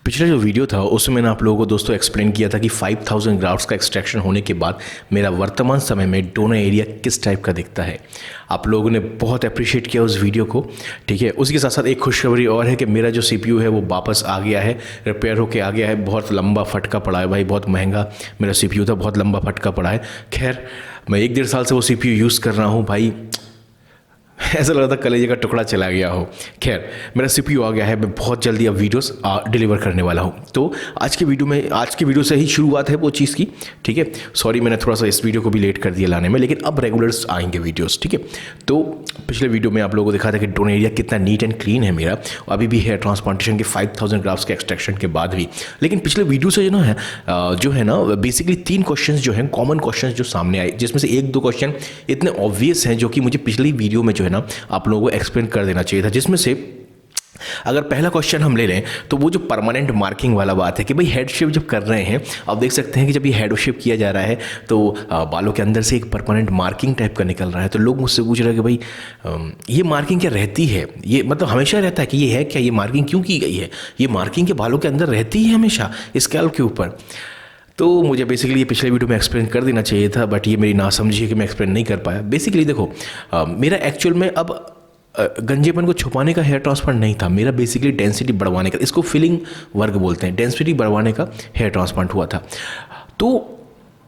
पिछला जो वीडियो था उसमें मैंने आप लोगों को दोस्तों एक्सप्लेन किया था कि 5000 ग्राफ्ट्स का एक्सट्रैक्शन होने के बाद मेरा वर्तमान समय में डोनर एरिया किस टाइप का दिखता है। आप लोगों ने बहुत अप्रिशिएट किया उस वीडियो को, ठीक है। उसके साथ साथ एक खुशखबरी और है कि मेरा जो CPU है वो वापस आ गया है, रिपेयर होके आ गया है। बहुत लंबा फटका पड़ा है भाई, बहुत महंगा मेरा CPU था, बहुत लंबा फटका पड़ा है। खैर मैं 1-1.5 साल से वो CPU यूज़ कर रहा हूँ भाई, ऐसा लग रहा था कलेजे का टुकड़ा चला गया हो। खैर मेरा CPU आ गया है, मैं बहुत जल्दी अब वीडियोस डिलीवर करने वाला हूँ। तो आज के वीडियो से ही शुरुआत है वो चीज़ की, ठीक है। सॉरी मैंने थोड़ा सा इस वीडियो को भी लेट कर दिया लाने में, लेकिन अब रेगुलर्स आएंगे वीडियोस, ठीक है। तो पिछले वीडियो में आप लोगों को दिखा था कि डोनर एरिया कितना नीट एंड क्लीन है मेरा, अभी भी हेयर ट्रांसप्लांटेशन के 5000 ग्राफ्ट्स के एक्सट्रैक्शन के बाद भी। लेकिन पिछले वीडियो से जो है ना बेसिकली 3 क्वेश्चन जो हैं, कॉमन क्वेश्चन जो सामने आए, जिसमें से 1-2 क्वेश्चन इतने ऑब्वियस हैं जो कि मुझे पिछली वीडियो में जो है ना आप लोगों को एक्सप्लेन कर देना चाहिए था। जिसमें से अगर पहला क्वेश्चन हम ले लें तो वो जो परमानेंट मार्किंग वाला बात है कि भाई हेड शेप जब कर रहे हैं, आप देख सकते हैं कि जब ये हेड शेप किया जा रहा है तो बालों के अंदर से एक परमानेंट मार्किंग टाइप का निकल रहा है। तो लोग मुझसे पूछ रहे हैं कि भाई ये मार्किंग क्या रहती है, ये मतलब हमेशा रहता है कि ये है क्या, ये मार्किंग क्यों की गई है, ये मार्किंग के बालों के अंदर रहती है हमेशा स्कैल्प के ऊपर। तो मुझे बेसिकली ये पिछले वीडियो में एक्सप्लेन कर देना चाहिए था, बट ये मेरी नासमझी है कि मैं एक्सप्लेन नहीं कर पाया। बेसिकली देखो मेरा एक्चुअल में अब गंजेपन को छुपाने का हेयर ट्रांसप्लांट नहीं था, मेरा बेसिकली डेंसिटी बढ़वाने का, इसको फिलिंग वर्क बोलते हैं, डेंसिटी बढ़वाने का हेयर ट्रांसप्लांट हुआ था। तो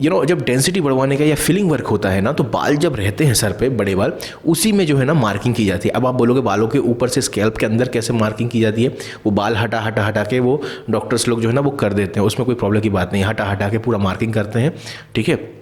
जब डेंसिटी बढ़वाने का या फिलिंग वर्क होता है ना, तो बाल जब रहते हैं सर पे, बड़े बाल, उसी में जो है ना मार्किंग की जाती है। अब आप बोलोगे बालों के ऊपर से स्कैल्प के अंदर कैसे मार्किंग की जाती है, वो बाल हटा के वो डॉक्टर्स लोग जो है ना वो कर देते हैं, उसमें कोई प्रॉब्लम की बात नहीं, हटा के पूरा मार्किंग करते हैं, ठीक है।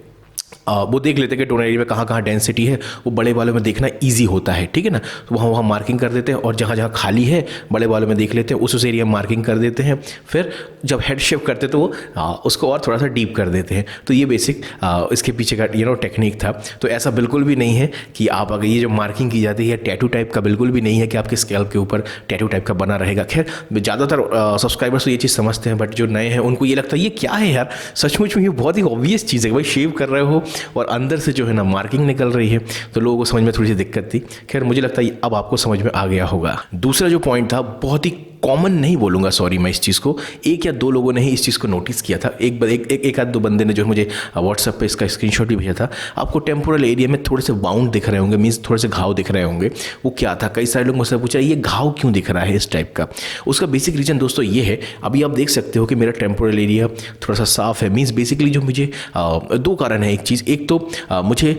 वो देख लेते हैं कि डोनर एरिया में कहाँ डेंसिटी है, वो बड़े बालों में देखना इजी होता है, ठीक है ना। तो वहाँ मार्किंग कर देते हैं, और जहाँ खाली है बड़े बालों में देख लेते हैं, उस एरिया में मार्किंग कर देते हैं। फिर जब हेड शेप करते हैं तो वो उसको और थोड़ा सा डीप कर देते हैं। तो ये बेसिक इसके पीछे का टेक्निक था। तो ऐसा बिल्कुल भी नहीं है कि आप अगर ये जो मार्किंग की जाती है टैटू टाइप का, बिल्कुल भी नहीं है कि आपके स्कैल्प के ऊपर टैटू टाइप का बना रहेगा। खैर ज़्यादातर सब्सक्राइबर्स तो ये चीज़ समझते हैं, बट जो नए हैं उनको ये लगता है ये क्या है यार, सचमुच में ये बहुत ही ऑब्वियस चीज़ है। भाई शेव कर रहे हो और अंदर से जो है ना मार्किंग निकल रही है, तो लोगों को समझ में थोड़ी सी दिक्कत थी। खैर मुझे लगता है अब आपको समझ में आ गया होगा। दूसरा जो पॉइंट था, बहुत ही कॉमन नहीं बोलूँगा, सॉरी मैं इस चीज़ को, 1 या 2 लोगों ने ही इस चीज़ को नोटिस किया था। एक आध 2 बंदे ने जो मुझे व्हाट्सएप पे इसका स्क्रीनशॉट भी भेजा था। आपको टेम्पोरल एरिया में थोड़े से बाउंड दिख रहे होंगे, मीन्स थोड़े से घाव दिख रहे होंगे। वो क्या था, कई सारे लोग मुझसे पूछा ये घाव क्यों दिख रहा है इस टाइप का। उसका बेसिक रीज़न दोस्तों ये है, अभी आप देख सकते हो कि मेरा टेम्पोरल एरिया थोड़ा सा साफ है। मीन्स बेसिकली जो मुझे 2 कारण है। एक तो मुझे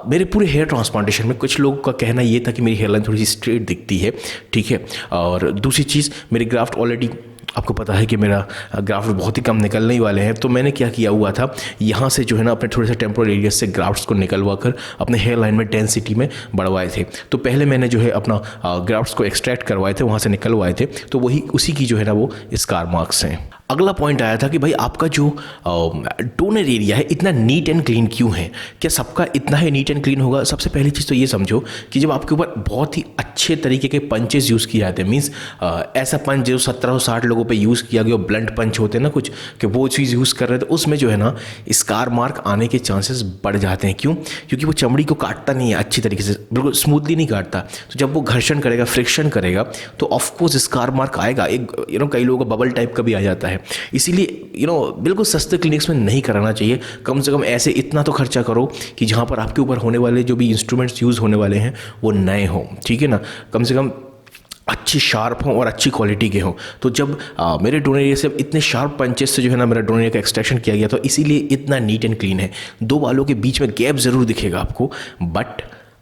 मेरे पूरे हेयर ट्रांसप्लांटेशन में कुछ लोगों का कहना ये था कि मेरी हेयरलाइन थोड़ी सी स्ट्रेट दिखती है, ठीक है। और दूसरी चीज़, मेरी ग्राफ्ट ऑलरेडी आपको पता है कि मेरा ग्राफ्ट बहुत ही कम निकलने ही वाले हैं। तो मैंने क्या किया हुआ था, यहाँ से जो है ना अपने थोड़े से टेम्पोरल एरिया से ग्राफ्ट्स को निकलवा कर अपने हेयर लाइन में डेंसिटी में बढ़वाए थे। तो पहले मैंने जो है अपना ग्राफ्ट्स को एक्सट्रैक्ट करवाए थे, वहाँ से निकलवाए थे। तो वही उसी की जो है ना वो स्कार मार्क्स हैं। अगला पॉइंट आया था कि भाई आपका जो डोनर एरिया है इतना नीट एंड क्लीन क्यों है, क्या सबका इतना ही नीट एंड क्लीन होगा। सबसे पहली चीज़ तो ये समझो कि जब आपके ऊपर बहुत ही अच्छे तरीके के पंचेस यूज़ किए जाते हैं, मीन्स ऐसा पंच जो 1760 लोगों पे यूज़ किया गया, ब्लंट पंच होते हैं ना कुछ, कि वो चीज़ यूज़ कर रहे थे, उसमें जो है ना स्कार मार्क आने के चांसेस बढ़ जाते हैं। क्यों? क्योंकि वो चमड़ी को काटता नहीं है अच्छी तरीके से, बिल्कुल स्मूथली नहीं काटता। तो जब वो घर्षण करेगा, फ्रिक्शन करेगा, तो ऑफकोर्स स्कार मार्क आएगा। एक कई लोगों का बबल टाइप का भी आ जाता है। इसीलिए बिल्कुल सस्ते क्लिनिक्स में नहीं कराना चाहिए। कम से कम ऐसे इतना तो खर्चा करो कि जहाँ पर आपके ऊपर होने वाले जो भी इंस्ट्रूमेंट्स यूज़ होने वाले हैं वो नए हों, ठीक है ना। कम से कम अच्छी शार्प हों और अच्छी क्वालिटी के हों। तो जब मेरे डोनर एरिया से इतने शार्प पंचेस से जो है ना मेरा डोनर एरिया का एक्सट्रैक्शन किया गया, तो इसीलिए इतना नीट एंड क्लीन है। 2 बालों के बीच में गैप ज़रूर दिखेगा आपको, बट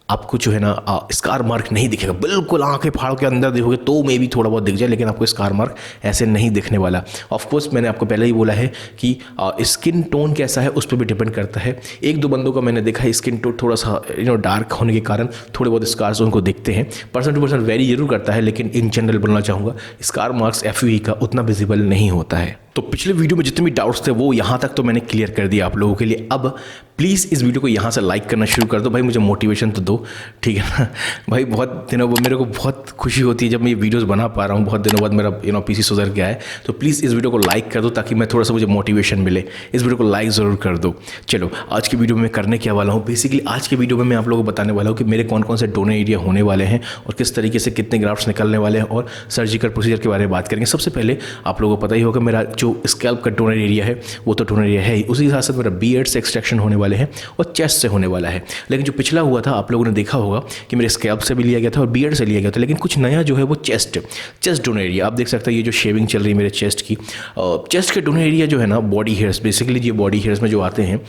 आपको जो है ना स्कार मार्क नहीं दिखेगा। बिल्कुल आंखें फाड़ के अंदर देखोगे तो मे भी थोड़ा बहुत दिख जाए, लेकिन आपको स्कार मार्क ऐसे नहीं दिखने वाला। ऑफ कोर्स मैंने आपको पहले ही बोला है कि स्किन टोन कैसा है उस पर भी डिपेंड करता है। 1-2 बंदों का मैंने देखा है स्किन टोन थोड़ा सा डार्क होने के कारण थोड़े बहुत स्कार्स उनको दिखते हैं। पर्सन टू पर्सन वेरी जरूर करता है, लेकिन इन जनरल बोलना चाहूँगा स्कार मार्क्स FUE का उतना विजिबल नहीं होता है। तो पिछले वीडियो में जितने भी डाउट्स थे वो यहाँ तक तो मैंने क्लियर कर दिया आप लोगों के लिए। अब प्लीज़ इस वीडियो को यहाँ से लाइक करना शुरू कर दो भाई, मुझे मोटिवेशन तो दो, ठीक है ना भाई। बहुत दिनों बाद मेरे को बहुत खुशी होती है जब मैं ये वीडियोस बना पा रहा हूँ, बहुत दिनों बाद मेरा पीसी सुधर गया है। तो प्लीज़ इस वीडियो को लाइक कर दो ताकि मैं थोड़ा सा मुझे मोटिवेशन मिले। इस वीडियो को लाइक ज़रूर कर दो। चलो आज की वीडियो में मैं करने क्या वाला हूँ, बेसिकली आज की वीडियो में मैं आप लोगों को बताने वाला हूँ कि मेरे कौन कौन से डोनर एरिया होने वाले हैं और किस तरीके से कितने ग्राफ्ट्स निकलने वाले हैं और सर्जिकल प्रोसीजर के बारे में बात करेंगे। सबसे पहले आप लोगों को पता ही होगा मेरा जो स्कैल्प का डोनर एरिया है वो तो डोनर एरिया है ही, उसी के साथ साथ मेरा बियर्ड से एक्सट्रैक्शन होने वाले हैं और चेस्ट से होने वाला है। लेकिन जो पिछला हुआ था आप लोगों ने देखा होगा कि मेरे स्कैल्प से भी लिया गया था और बियर्ड से लिया गया था, लेकिन कुछ नया जो है वो चेस्ट डोनर एरिया। आप देख सकते हैं ये जो शेविंग चल रही है मेरे चेस्ट की, चेस्ट के डोनर एरिया जो है ना, बॉडी हेयर्स बेसिकली ये बॉडी हेयर्स में जो आते हैं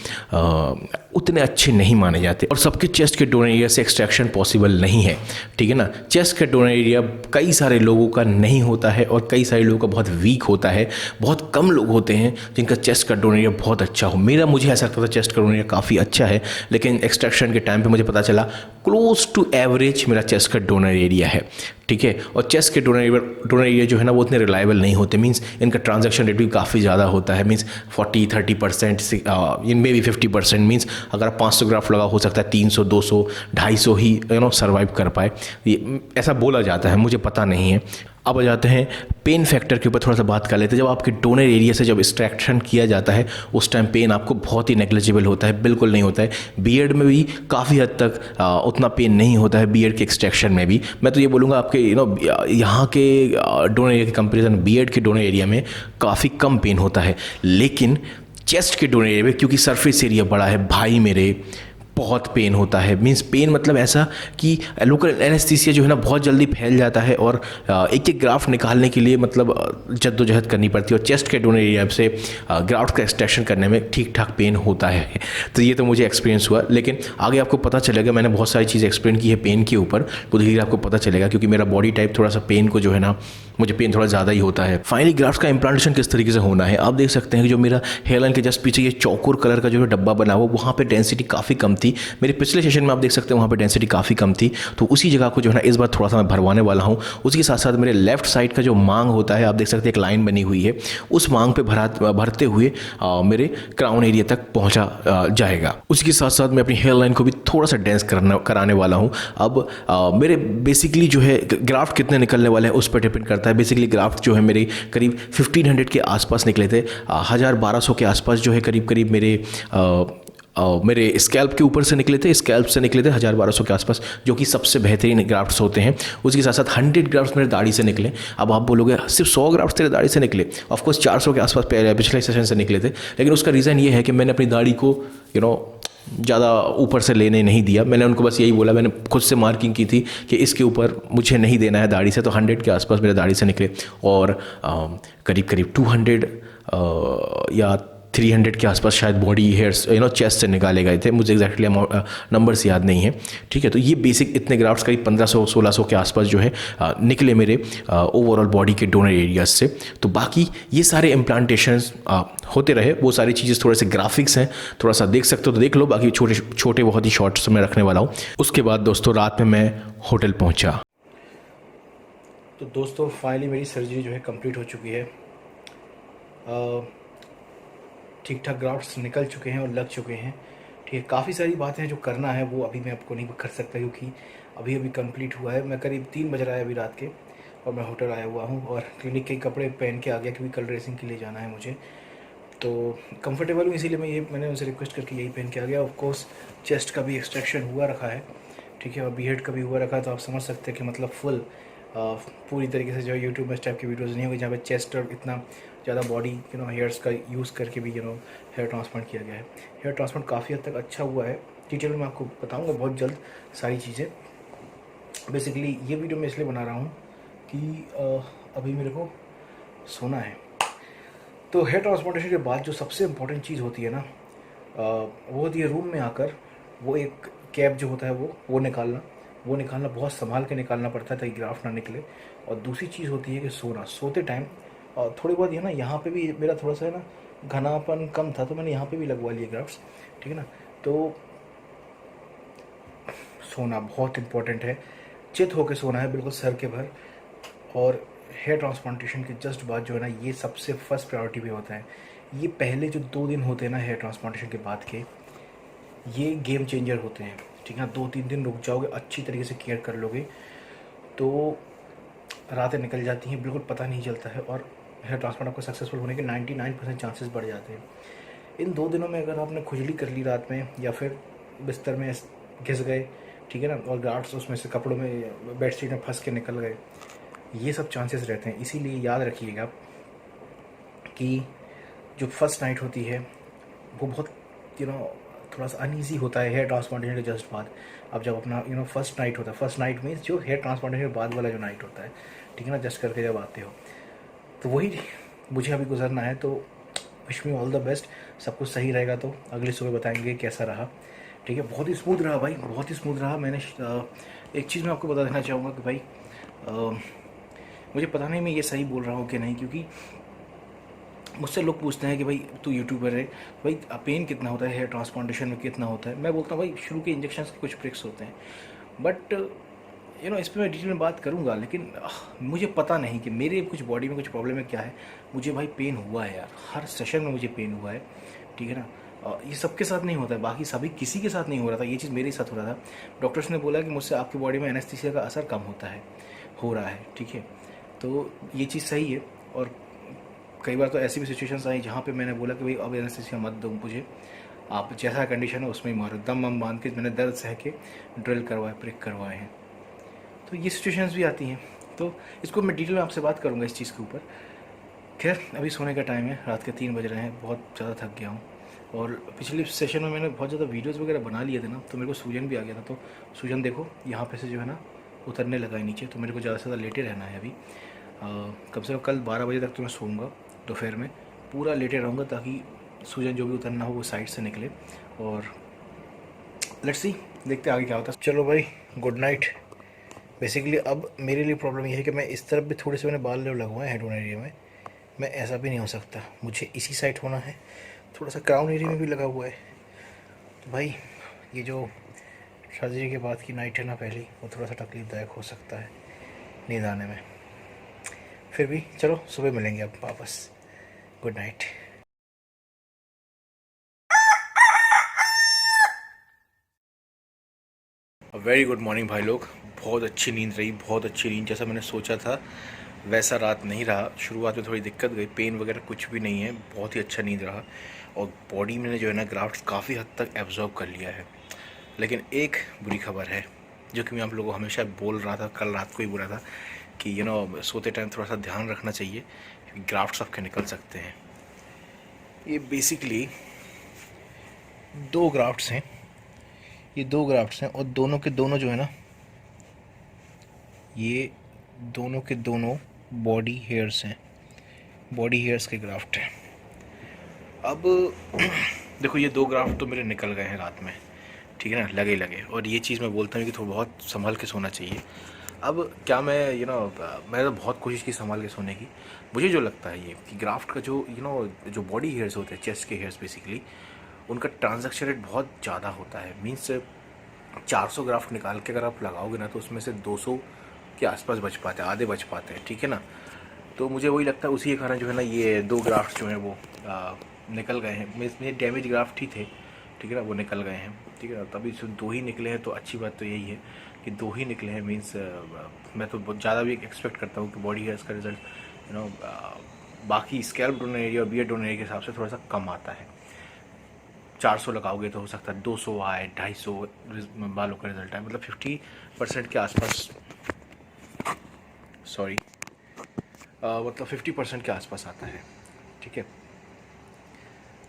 उतने अच्छे नहीं माने जाते और सबके चेस्ट के डोनर एरिया से एक्सट्रैक्शन पॉसिबल नहीं है, ठीक है ना। चेस्ट का डोनर एरिया कई सारे लोगों का नहीं होता है और कई सारे लोगों का बहुत वीक होता है। बहुत कम लोग होते हैं जिनका चेस्ट का डोनर एरिया बहुत अच्छा हो। मुझे ऐसा लगता था चेस्ट का डोनर एरिया काफ़ी अच्छा है, लेकिन एक्सट्रैक्शन के टाइम पे मुझे पता चला क्लोज टू एवरेज मेरा चेस्ट का डोनर एरिया है, ठीक है। और चेस्ट के डोनर एरिया जो है ना वो उतने रिलायबल नहीं होते, मीन्स इनका ट्रांजैक्शन रेट भी काफ़ी ज़्यादा होता है, मीन्स 40-30% इन मे भी 50%। मीन्स अगर आप 500 ग्राफ लगा हो सकता है 300 200 250 ही सर्वाइव कर पाए, ये ऐसा बोला जाता है, मुझे पता नहीं है। अब आ जाते हैं पेन फैक्टर के ऊपर थोड़ा सा बात कर लेते हैं। जब आपके डोनर एरिया से जब एक्सट्रैक्शन किया जाता है उस टाइम पेन आपको बहुत ही नेग्लिजिबल होता है, बिल्कुल नहीं होता है। बियर्ड में भी काफ़ी हद तक उतना पेन नहीं होता है, बियर्ड के एक्सट्रैक्शन में भी। मैं तो ये बोलूँगा आपके यहाँ के डोनर एरिया के कंपेरिजन बियर्ड के डोनर एरिया में काफ़ी कम पेन होता है। लेकिन चेस्ट के डोनर एरिया में क्योंकि सरफेस एरिया बड़ा है भाई मेरे, बहुत पेन होता है। मीन्स पेन मतलब ऐसा कि लोकल एनेस्थीसिया जो है ना बहुत जल्दी फैल जाता है और एक एक ग्राफ्ट निकालने के लिए मतलब जद्दोजहद करनी पड़ती है। और चेस्ट के डोनर एरिया से ग्राफ्ट का एक्सट्रैक्शन करने में ठीक ठाक पेन होता है। तो ये तो मुझे एक्सपीरियंस हुआ, लेकिन आगे आपको पता चलेगा। मैंने बहुत सारी चीज़ें एक्सप्लेन की है पेन के ऊपर, तो धीरे धीरे आपको पता चलेगा क्योंकि मेरा बॉडी टाइप थोड़ा सा पेन को जो है ना, मुझे पेन थोड़ा ज़्यादा ही होता है। फाइनली ग्राफ्ट का इम्प्लांटेशन किस तरीके से होना है आप देख सकते हैं कि जो मेरा हेयरलाइन के जस्ट पीछे ये चौकोर कलर का जो है डब्बा बना हुआ, वहाँ पे डेंसिटी काफ़ी कम थी। मेरे पिछले सेशन में आप देख सकते हैं वहाँ पे डेंसिटी काफ़ी कम थी, तो उसी जगह को जो है ना इस बार थोड़ा सा मैं भरवाने वाला हूँ। उसके साथ साथ मेरे लेफ्ट साइड का जो मांग होता है आप देख सकते हैं एक लाइन बनी हुई है, उस मांग पे भरते हुए मेरे क्राउन एरिया तक पहुँचा जाएगा। उसके साथ साथ मैं अपनी हेयर लाइन को भी थोड़ा सा डेंस कराने वाला हूँ। अब मेरे बेसिकली जो है ग्राफ्ट कितने निकलने वाले हैं उस पर डिपेंड करता है। बेसिकली ग्राफ्ट जो है मेरे करीब 1500 के आसपास निकले थे, 1200 के आसपास जो है करीब करीब मेरे स्कैल्प के ऊपर से निकले थे, स्कैल्प से निकले थे 1200 के आसपास, जो कि सबसे बेहतरीन ग्राफ्ट्स होते हैं। उसके साथ साथ 100 ग्राफ्ट्स मेरे दाढ़ी से निकले। अब आप बोलोगे सिर्फ 100 ग्राफ्ट्स तेरे दाढ़ी से निकले, ऑफकोर्स 400 के आसपास पिछले सेशन से निकले थे, लेकिन उसका रीज़न ये है कि मैंने अपनी दाढ़ी को ज़्यादा ऊपर से लेने नहीं दिया। मैंने उनको बस यही बोला, मैंने खुद से मार्किंग की थी कि इसके ऊपर मुझे नहीं देना है दाढ़ी से, तो 100 के आसपास मेरे दाढ़ी से निकले और करीब करीब 200 या 300 के आसपास शायद बॉडी हेयर्स चेस्ट से निकाले गए थे। मुझे एग्जैक्टली नंबर्स याद नहीं है, ठीक है। तो ये बेसिक इतने ग्राफ्ट्स करीब 1500-1600 के आसपास जो है निकले मेरे ओवरऑल बॉडी के डोनर एरियाज से। तो बाकी ये सारे इम्प्लांटेशंस होते रहे, वो सारी चीज़ें थोड़े से ग्राफिक्स हैं, थोड़ा सा देख सकते हो तो देख लो, बाकी छोटे छोटे बहुत ही शॉर्ट्स में रखने वाला हूँ। उसके बाद दोस्तों रात में मैं होटल पहुँचा। तो दोस्तों फाइनली मेरी सर्जरी जो है कंप्लीट हो चुकी है। ठीक ठाक ग्राफ्ट्स निकल चुके हैं और लग चुके हैं, ठीक है। काफ़ी सारी बातें हैं जो करना है, वो अभी मैं आपको नहीं कर सकता क्योंकि अभी कंप्लीट हुआ है। मैं करीब 3 बज रहा है अभी रात के और मैं होटल आया हुआ हूँ और क्लिनिक के कपड़े पहन के आ गया क्योंकि कल ड्रेसिंग के लिए जाना है मुझे। तो कंफर्टेबल हूँ इसीलिए मैंने उनसे रिक्वेस्ट करके यही पहन के आ गया। ऑफकोर्स चेस्ट का भी एक्सट्रैक्शन हुआ रखा है, ठीक है, और बीहेड का भी हुआ रखा है, तो आप समझ सकते हैं कि मतलब फुल पूरी तरीके से जो है यूट्यूब में इस टाइप की वीडियोज़ नहीं होगी जहाँ पे चेस्ट और इतना ज़्यादा बॉडी हेयर्स का यूज़ करके भी हेयर ट्रांसप्लांट किया गया है। हेयर ट्रांसप्लांट काफ़ी हद तक अच्छा हुआ है, डिटेल में मैं आपको बताऊंगा बहुत जल्द सारी चीज़ें। बेसिकली ये वीडियो मैं इसलिए बना रहा हूँ कि अभी मेरे को सोना है। तो हेयर ट्रांसप्लांटेशन के बाद जो सबसे इम्पोर्टेंट चीज़ होती है ना, वो होती है रूम में आकर वो एक कैप जो होता है वो निकालना बहुत संभाल के निकालना पड़ता है ताकि ग्राफ्ट ना निकले। और दूसरी चीज़ होती है कि सोते टाइम थोड़ी बहुत ना यहाँ पे भी मेरा थोड़ा सा है ना घनापन कम था, तो मैंने यहाँ पे भी लगवा लिए ग्राफ्ट्स, ठीक है ना। तो सोना बहुत इम्पोर्टेंट है, चित होकर सोना है बिल्कुल सर के भर, और हेयर ट्रांसप्लांटेशन के जस्ट बाद जो है ना, ये सबसे फर्स्ट प्रायोरिटी पे होता है। ये पहले जो 2 दिन होते हैं ना हेयर ट्रांसप्लांटेशन के बाद के, ये गेम चेंजर होते हैं, ठीक है ना। 2-3 दिन रुक जाओगे, अच्छी तरीके से केयर कर लोगे तो रातें निकल जाती हैं, बिल्कुल पता नहीं चलता है, और हेयर ट्रांसप्लांट आपको सक्सेसफुल होने के 99% चांसेस बढ़ जाते हैं। इन 2 दिनों में अगर आपने खुजली कर ली रात में, या फिर बिस्तर में घिस गए, ठीक है ना, और गार्ड्स उसमें से कपड़ों में बेडशीट में फंस के निकल गए, ये सब चांसेस रहते हैं। इसीलिए याद रखिएगा कि जो फर्स्ट नाइट होती है वो बहुत थोड़ा सा अनईजी होता है हेयर ट्रांसप्लांटेशन के जस्ट बाद। अब जब अपना फर्स्ट नाइट होता है, फर्स्ट नाइट मीन्स जो हेयर ट्रांसप्लांटेशन के बाद वाला जो नाइट होता है, ठीक है ना, जस्ट करके जब आते हो, तो वही मुझे अभी गुजरना है। तो wish me all the best, सब कुछ सही रहेगा तो अगली सुबह बताएंगे कैसा रहा, ठीक है। बहुत ही स्मूथ रहा भाई, बहुत ही स्मूथ रहा। मैंने एक चीज़ मैं आपको बता देना चाहूँगा कि भाई मुझे पता नहीं मैं ये सही बोल रहा हूँ कि नहीं, क्योंकि मुझसे लोग पूछते हैं कि भाई तू यूट्यूबर है, भाई पेन कितना होता है हेयर ट्रांसप्लांटेशन में, कितना होता है। मैं बोलता हूँ भाई शुरू के इंजेक्शन के कुछ ट्रिक्स होते हैं, बट इस पर मैं डिटेल में बात करूँगा, लेकिन मुझे पता नहीं कि मेरे कुछ बॉडी में कुछ प्रॉब्लम है क्या है। मुझे भाई पेन हुआ है यार, हर सेशन में मुझे पेन हुआ है, ठीक है ना। ये सबके साथ नहीं होता है, बाकी सभी किसी के साथ नहीं हो रहा था, ये चीज़ मेरे साथ हो रहा था। डॉक्टर्स ने बोला कि मुझसे आपकी बॉडी में एनेस्थीसिया का असर कम होता है, हो रहा है, ठीक है। तो ये चीज़ सही है। और कई बार तो ऐसी भी सिचुएशंस आई जहाँ पे मैंने बोला कि भाई अब एनेस्थीसिया मत दो मुझे, आप जैसा कंडीशन है उसमें ही मारो, दम वम बांध के मैंने दर्द सह के ड्रिल करवाए, प्रिक करवाए हैं। तो ये सिचुएशंस भी आती हैं, तो इसको मैं डिटेल में आपसे बात करूँगा इस चीज़ के ऊपर। खैर अभी सोने का टाइम है, रात के 3 बज रहे हैं, बहुत ज़्यादा थक गया हूँ। और पिछले सेशन में मैंने बहुत ज़्यादा वीडियोस वगैरह बना लिए थे ना, तो मेरे को सूजन भी आ गया था। तो सूजन देखो यहाँ पे से जो है ना उतरने लगा है नीचे, तो मेरे को ज़्यादा से ज़्यादा लेटे रहना है अभी। कम से कम कल 12 बजे तक तो मैं सोऊंगा, दोपहर में पूरा लेटे रहूँगा, ताकि सूजन जो भी उतरना हो वो साइड से निकले। और लेट्स सी, देखते आगे क्या होता है। चलो भाई, गुड नाइट। बेसिकली अब मेरे लिए प्रॉब्लम ये है कि मैं इस तरफ भी थोड़े से मैंने बाल लगवाए हैं हेड एरिया में, मैं ऐसा भी नहीं हो सकता, मुझे इसी साइड होना है। थोड़ा सा क्राउन एरिया में भी लगा हुआ है। तो भाई ये जो सर्जरी के बाद की नाइट है ना पहली, वो थोड़ा सा तकलीफदायक हो सकता है नींद आने में। फिर भी चलो सुबह मिलेंगे अब वापस। Good night. Very good morning भाई लोग। बहुत अच्छी नींद रही, बहुत अच्छी नींद, जैसा मैंने सोचा था वैसा रात नहीं रहा। शुरुआत में थोड़ी दिक्कत गई, पेन वगैरह कुछ भी नहीं है, बहुत ही अच्छा नींद रहा। और बॉडी में जो है ना ग्राफ्ट्स काफ़ी हद तक एब्जॉर्ब कर लिया है। लेकिन एक बुरी खबर है जो कि मैं आप लोगों को हमेशा बोल रहा था, कल रात को ही बोला था कि सोते टाइम थोड़ा सा ध्यान रखना चाहिए, क्योंकि ग्राफ्ट्स आपके निकल सकते हैं। ये बेसिकली 2 ग्राफ्ट्स हैं, ये 2 ग्राफ्ट्स हैं, और दोनों के दोनों जो है ना, ये दोनों के दोनों बॉडी हेयर्स हैं, बॉडी हेयर्स के ग्राफ्ट हैं। अब देखो ये 2 ग्राफ्ट तो मेरे निकल गए हैं रात में, ठीक है ना, लगे लगे। और ये चीज़ मैं बोलता हूँ कि थोड़ा बहुत संभल के सोना चाहिए। अब क्या मैं मैंने तो बहुत कोशिश की संभाल के सोने की। मुझे जो लगता है ये कि ग्राफ्ट का जो जो बॉडी हेयर्स होते हैं, चेस्ट के हेयर्स बेसिकली, उनका ट्रांजैक्शन रेट बहुत ज़्यादा होता है। मीन्स 400 ग्राफ्ट निकाल के अगर आप लगाओगे ना, तो उसमें से 200 के आसपास बच पाते हैं, आधे बच पाते हैं, ठीक है ना। तो मुझे वही लगता है उसी के कारण जो है ना ये 2 ग्राफ्ट जो हैं वो निकल गए हैं। मेरे डैमेज ग्राफ्ट ही थे, ठीक है ना, वो निकल गए हैं, ठीक है ना। तभी 2 ही निकले हैं, तो अच्छी बात तो यही है कि 2 ही निकले हैं। मीन्स मैं तो बहुत ज़्यादा भी एक्सपेक्ट करता हूँ कि बॉडी हेयर्स का रिजल्ट बाकी स्कैल्प डोनर एरिया और बियर्ड डोनर एरिया के हिसाब से थोड़ा सा कम आता है। 400 लगाओगे तो हो सकता है 200 आए, 250 बालों का रिजल्ट आए, मतलब 50% के आसपास, सॉरी मतलब 50% के आसपास आता है, ठीक है।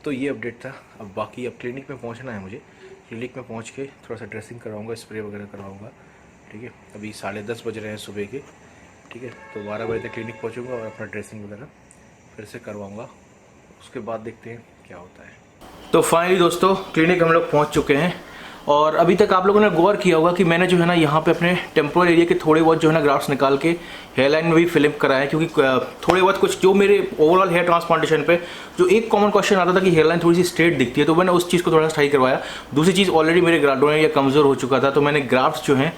तो ये अपडेट था। अब बाकी अब क्लिनिक में पहुंचना है मुझे, क्लिनिक में पहुंच के थोड़ा सा ड्रेसिंग करवाऊंगा, स्प्रे वगैरह करवाऊंगा, ठीक है। अभी 10:30 बज रहे हैं सुबह के, ठीक है। तो 12 बजे तक क्लिनिक पहुंचूंगा और अपना ड्रेसिंग वगैरह फिर से करवाऊंगा। उसके बाद देखते हैं क्या होता है। तो फाइनली दोस्तों क्लिनिक हम लोग पहुँच चुके हैं। और अभी तक आप लोगों ने गौर किया होगा कि मैंने जो है ना यहाँ पे अपने टेम्पोरल एरिया के थोड़े बहुत जो है ना ग्राफ्ट्स निकाल के हेयरलाइन में भी फिल कराया है, क्योंकि थोड़े बहुत कुछ जो मेरे ओवरऑल हेयर ट्रांसप्लांटेशन पे जो एक कॉमन क्वेश्चन आता था कि हेयरलाइन थोड़ी सी स्ट्रेट दिखती है, तो मैंने उस चीज़ को थोड़ा सा ट्राई करवाया। दूसरी चीज़, ऑलरेडी मेरे डोनर एरिया कमज़ोर हो चुका था, तो मैंने ग्राफ्ट्स जो हैं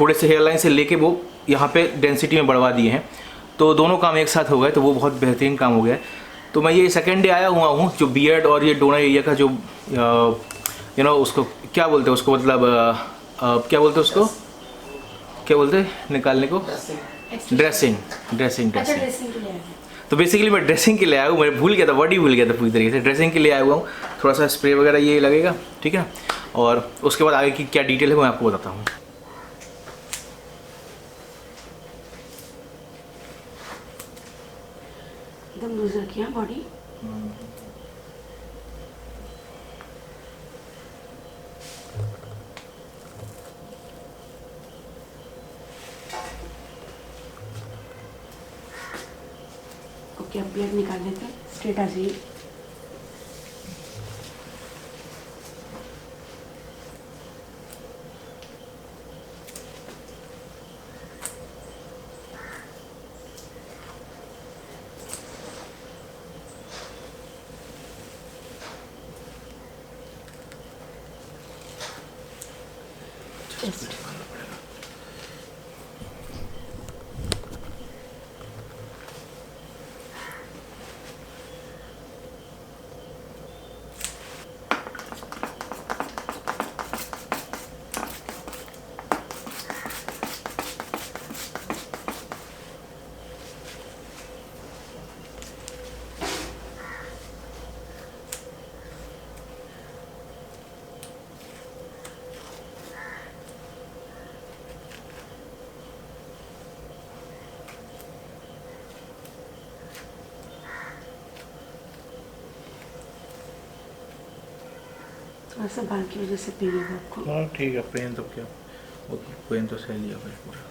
थोड़े से हेयरलाइन से लेके वो यहाँ पे डेंसिटी में बढ़वा दिए हैं। तो दोनों काम एक साथ हो गए, तो वो बहुत बेहतरीन काम हो गया है। तो मैं ये सेकेंड डे आया हुआ हूँ, जो बियर्ड और ये डोनर एरिया का जो उसको क्या बोलते हैं, उसको मतलब क्या बोलते हैं उसको, क्या बोलते हैं निकालने को, ड्रेसिंग ड्रेसिंग अच्छा, ड्रेसिंग। ड्रेसिंग के लिए आया है। तो बेसिकली मैं ड्रेसिंग के लिए आया हूँ, मैं भूल गया था, वर्ड ही भूल गया था पूरी तरीके से। ड्रेसिंग के लिए आया हुआ हूँ, थोड़ा सा स्प्रे वगैरह ये लगेगा, ठीक है। और उसके बाद आगे की क्या डिटेल है मैं आपको बताता हूँ। एकदम लूज रखिए बॉडी। ओके, अब बियर्ड निकाल लेते हैं, स्ट्रेट आ जाइए। चेस्ट थोड़ा सा बाल की वजह से पेन होगा आपको। हाँ ठीक है, पेन तो क्या, वो पेन तो सह लिया फिर पूरा।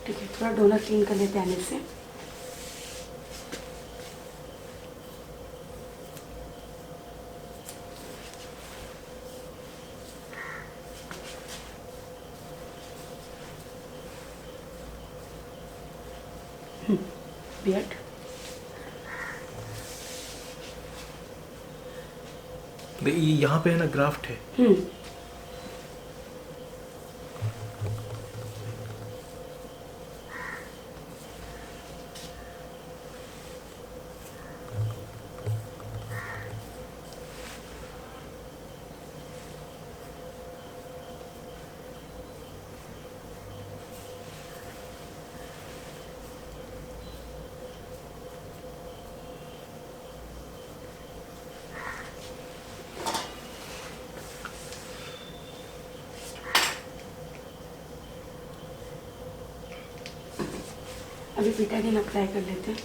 ठीक है, थोड़ा डोनर क्लीन कर लेते हैं आने से। बियर्ड यहाँ पे है ना ग्राफ्ट है। अभी पिटाडिन अप्लाई कर लेते हैं।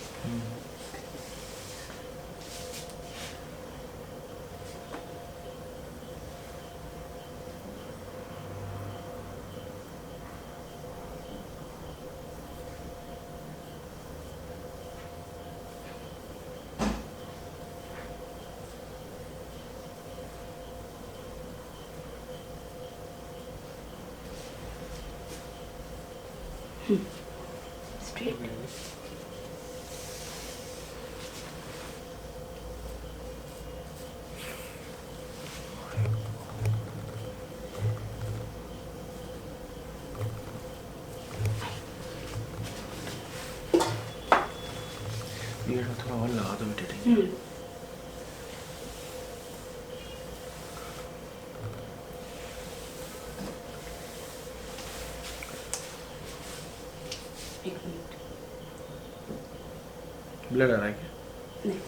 स्ट्रेट ये थोड़ा और लगा दो बेटे। एक मिनट। ब्लड आ रहा है क्या? नहीं,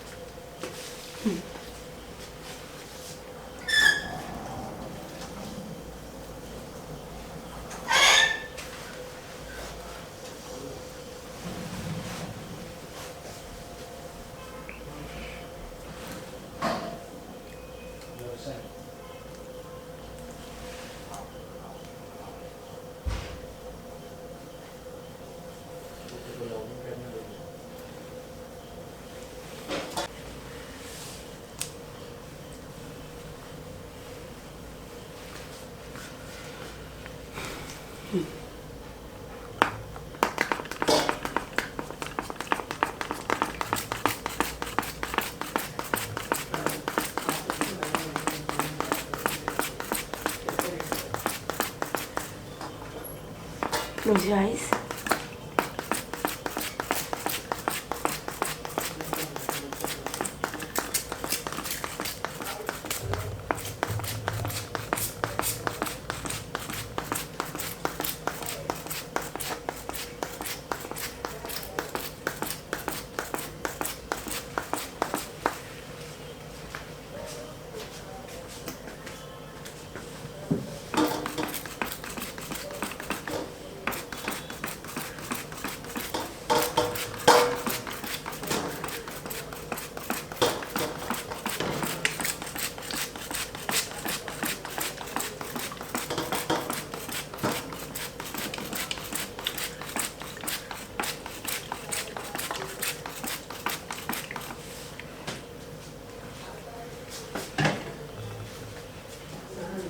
your eyes.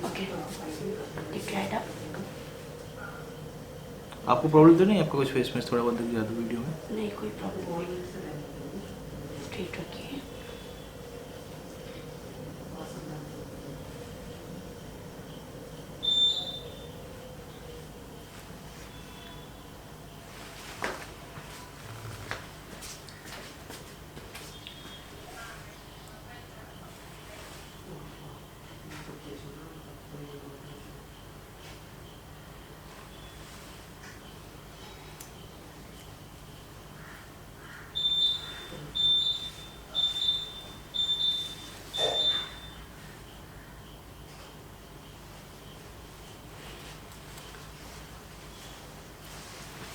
Okay. Keep your head up. आपको प्रॉब्लम तो नहीं है आपका कुछ फेस में थोड़ा बहुत दिख जाता वीडियो में? नहीं, कोई प्रॉब्लम नहीं. स्ट्रेट रखिए.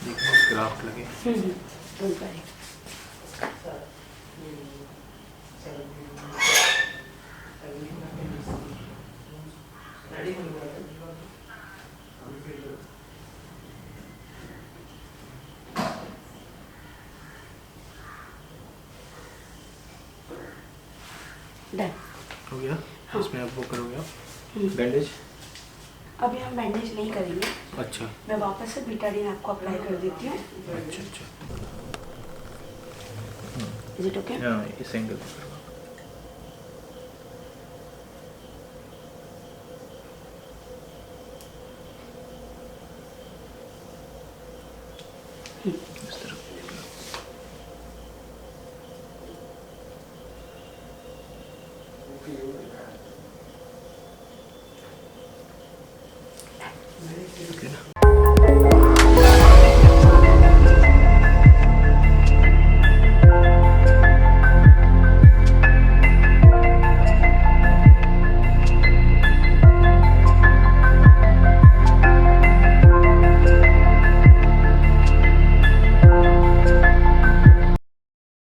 देखो ग्राफ्ट लगे. Don't worry. Done. हो गया? हाँ. इसमें अब वो करोगे आप बैंडेज? अभी हम बैंडेज नहीं करेंगे. अच्छा मैं वापस से बीटाडीन आपको अप्लाई कर देती हूँ. अच्छा अच्छा. Is it okay? हाँ इस एंगल पे करो. इस तरफ. ओके ना.